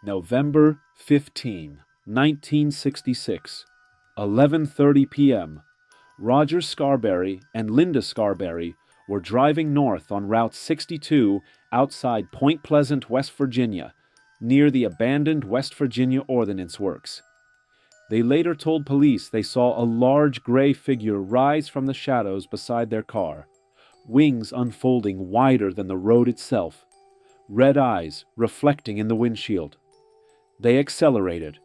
November 15, 1966, 11:30 p.m. Roger Scarberry and Linda Scarberry were driving north on Route 62 outside Point Pleasant, West Virginia, near the abandoned West Virginia Ordnance Works. They later told police they saw a large gray figure rise from the shadows beside their car, wings unfolding wider than the road itself, red eyes reflecting in the windshield. They accelerated.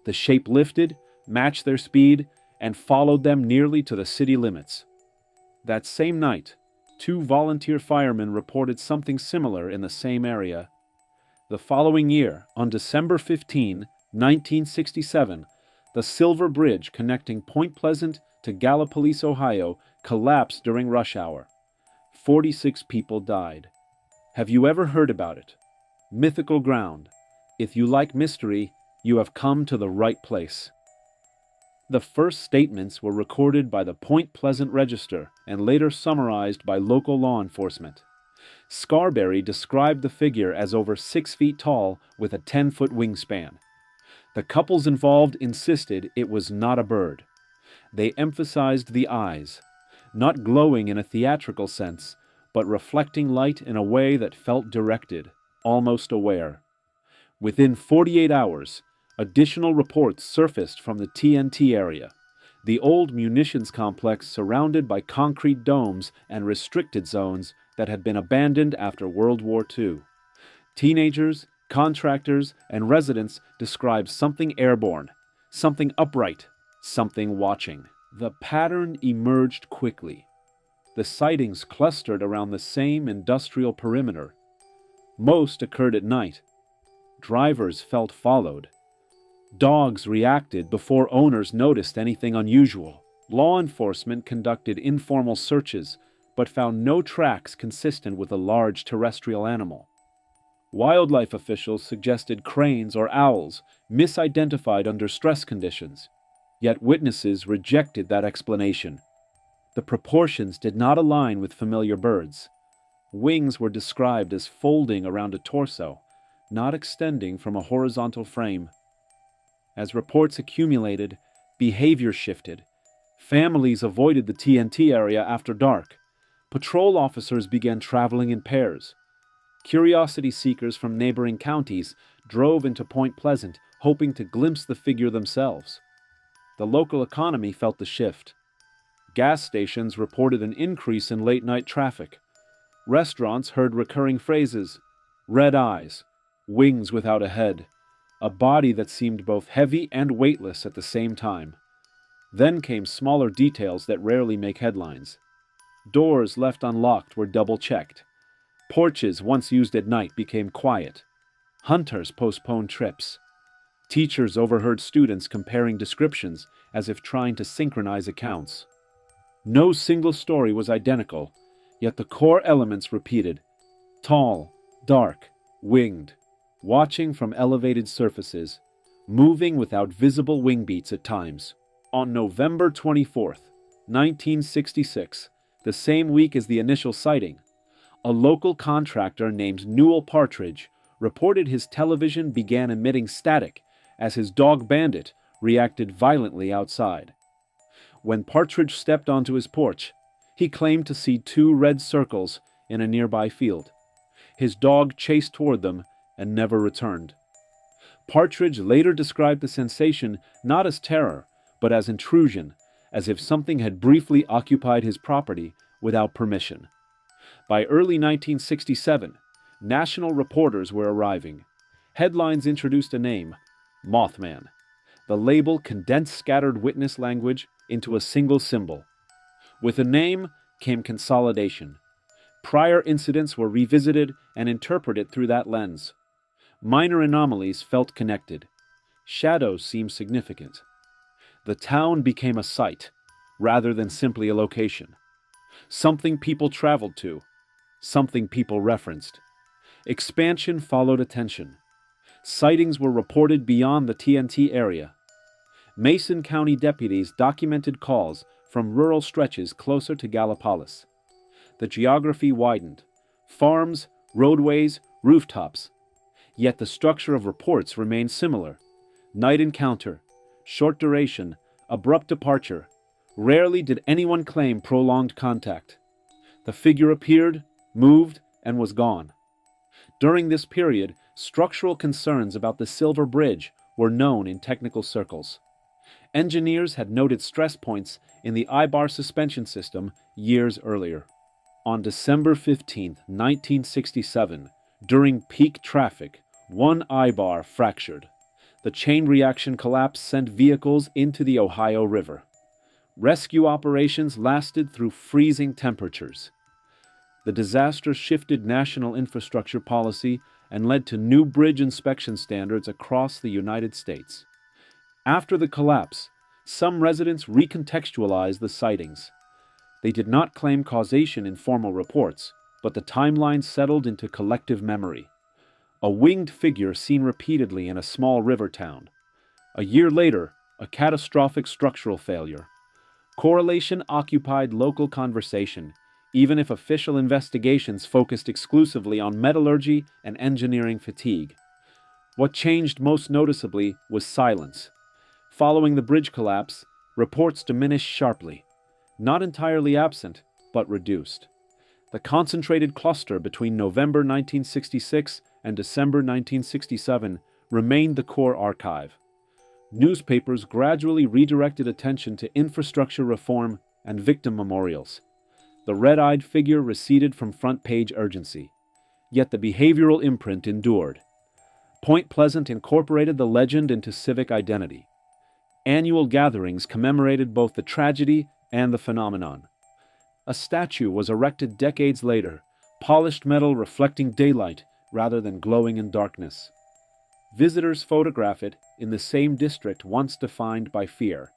The shape lifted, matched their speed, and followed them nearly to the city limits. That same night, 2 volunteer firemen reported something similar in the same area. The following year, on December 15, 1967, the Silver Bridge connecting Point Pleasant to Gallipolis, Ohio, collapsed during rush hour. 46 people died. Have you ever heard about it? Mythical ground. If you like mystery, you have come to the right place. The first statements were recorded by the Point Pleasant Register and later summarized by local law enforcement. Scarberry described the figure as over 6 feet tall with a 10-foot wingspan. The couples involved insisted it was not a bird. They emphasized the eyes, not glowing in a theatrical sense, but reflecting light in a way that felt directed, almost aware. Within 48 hours, additional reports surfaced from the TNT area, the old munitions complex surrounded by concrete domes and restricted zones that had been abandoned after World War II. Teenagers, contractors, and residents described something airborne, something upright, something watching. The pattern emerged quickly. The sightings clustered around the same industrial perimeter. Most occurred at night. Drivers felt followed. Dogs reacted before owners noticed anything unusual. Law enforcement conducted informal searches, but found no tracks consistent with a large terrestrial animal. Wildlife officials suggested cranes or owls, misidentified under stress conditions. Yet witnesses rejected that explanation. The proportions did not align with familiar birds. Wings were described as folding around a torso, not extending from a horizontal frame. As reports accumulated, behavior shifted. Families avoided the TNT area after dark. Patrol officers began traveling in pairs. Curiosity seekers from neighboring counties drove into Point Pleasant, hoping to glimpse the figure themselves. The local economy felt the shift. Gas stations reported an increase in late-night traffic. Restaurants heard recurring phrases: red eyes, wings without a head, a body that seemed both heavy and weightless at the same time. Then came smaller details that rarely make headlines. Doors left unlocked were double-checked. Porches once used at night became quiet. Hunters postponed trips. Teachers overheard students comparing descriptions as if trying to synchronize accounts. No single story was identical, yet the core elements repeated: tall, dark, winged, watching from elevated surfaces, moving without visible wing beats at times. On November 24th, 1966, the same week as the initial sighting, a local contractor named Newell Partridge reported his television began emitting static as his dog Bandit reacted violently outside. When Partridge stepped onto his porch, he claimed to see 2 red circles in a nearby field. His dog chased toward them and never returned. Partridge later described the sensation not as terror, but as intrusion, as if something had briefly occupied his property without permission. By early 1967, national reporters were arriving. Headlines introduced a name: Mothman. The label condensed scattered witness language into a single symbol. With a name came consolidation. Prior incidents were revisited and interpreted through that lens. Minor anomalies felt connected. Shadows seemed significant. The town became a site, rather than simply a location. Something people traveled to, something people referenced. Expansion followed attention. Sightings were reported beyond the TNT area. Mason County deputies documented calls from rural stretches closer to Gallipolis. The geography widened. Farms, roadways, rooftops. Yet the structure of reports remained similar. Night encounter, short duration, abrupt departure. Rarely did anyone claim prolonged contact. The figure appeared, moved, and was gone. During this period, structural concerns about the Silver Bridge were known in technical circles. Engineers had noted stress points in the eyebar suspension system years earlier. On December 15, 1967, during peak traffic, one eyebar fractured. The chain reaction collapse sent vehicles into the Ohio River. Rescue operations lasted through freezing temperatures. The disaster shifted national infrastructure policy and led to new bridge inspection standards across the United States. After the collapse, some residents recontextualized the sightings. They did not claim causation in formal reports, but the timeline settled into collective memory. A winged figure seen repeatedly in a small river town. A year later, a catastrophic structural failure. Correlation occupied local conversation, even if official investigations focused exclusively on metallurgy and engineering fatigue. What changed most noticeably was silence. Following the bridge collapse, reports diminished sharply. Not entirely absent, but reduced. The concentrated cluster between November 1966 and December 1967 remained the core archive. Newspapers gradually redirected attention to infrastructure reform and victim memorials. The red-eyed figure receded from front-page urgency. Yet the behavioral imprint endured. Point Pleasant incorporated the legend into civic identity. Annual gatherings commemorated both the tragedy and the phenomenon. A statue was erected decades later, polished metal reflecting daylight rather than glowing in darkness. Visitors photograph it in the same district once defined by fear.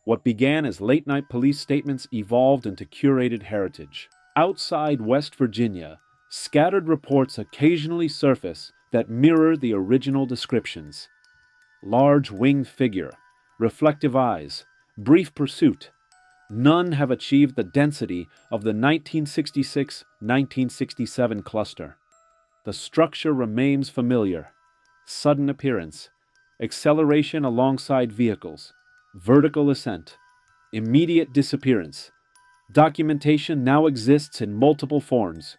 What began as late-night police statements evolved into curated heritage. Outside West Virginia, scattered reports occasionally surface that mirror the original descriptions. Large winged figure, reflective eyes, brief pursuit. None have achieved the density of the 1966-1967 cluster. The structure remains familiar. Sudden appearance, acceleration alongside vehicles, vertical ascent, immediate disappearance. Documentation now exists in multiple forms.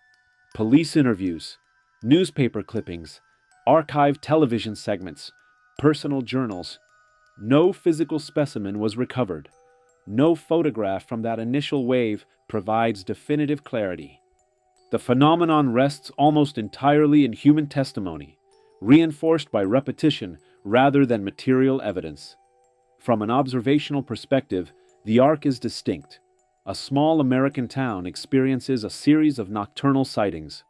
Police interviews, newspaper clippings, archived television segments, personal journals. No physical specimen was recovered. No photograph from that initial wave provides definitive clarity. The phenomenon rests almost entirely in human testimony, reinforced by repetition rather than material evidence. From an observational perspective, the arc is distinct. A small American town experiences a series of nocturnal sightings.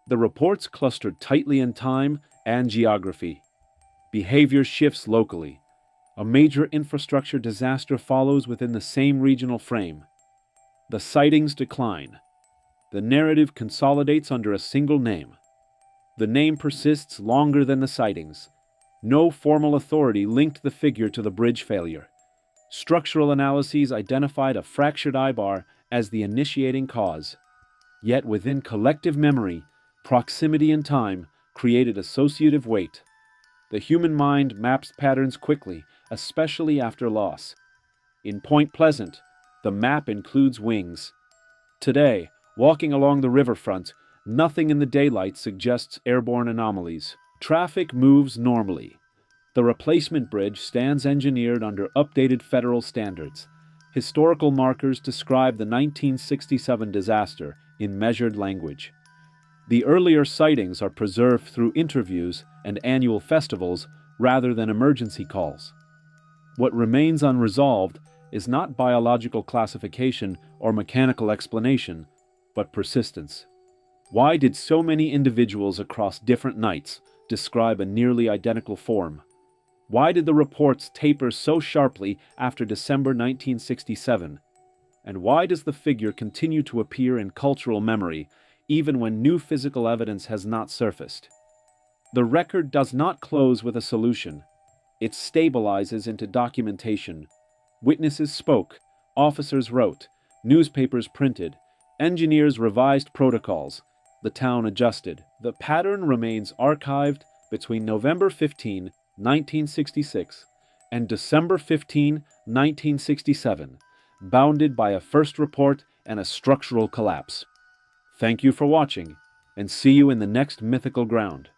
The reports clustered tightly in time and geography. Behavior shifts locally. A major infrastructure disaster follows within the same regional frame. The sightings decline. The narrative consolidates under a single name. The name persists longer than the sightings. No formal authority linked the figure to the bridge failure. Structural analyses identified a fractured eyebar as the initiating cause. Yet within collective memory, proximity and time created associative weight. The human mind maps patterns quickly, especially after loss. In Point Pleasant, the map includes wings. Today, walking along the riverfront, nothing in the daylight suggests airborne anomalies. Traffic moves normally. The replacement bridge stands engineered under updated federal standards. Historical markers describe the 1967 disaster in measured language. The earlier sightings are preserved through interviews and annual festivals rather than emergency calls. What remains unresolved is not biological classification or mechanical explanation, but persistence. Why did so many individuals across different nights describe a nearly identical form? Why did the reports taper so sharply after December 1967? And why does the figure continue to appear in cultural memory even when new physical evidence has not surfaced? The record does not close with a solution. It stabilizes into documentation. Witnesses spoke, officers wrote, newspapers printed, engineers revised protocols, the town adjusted. The pattern remains archived, between November 15, 1966, and December 15, 1967, bounded by a first report and a structural collapse. Thank you for watching, and see you in the next mythical ground.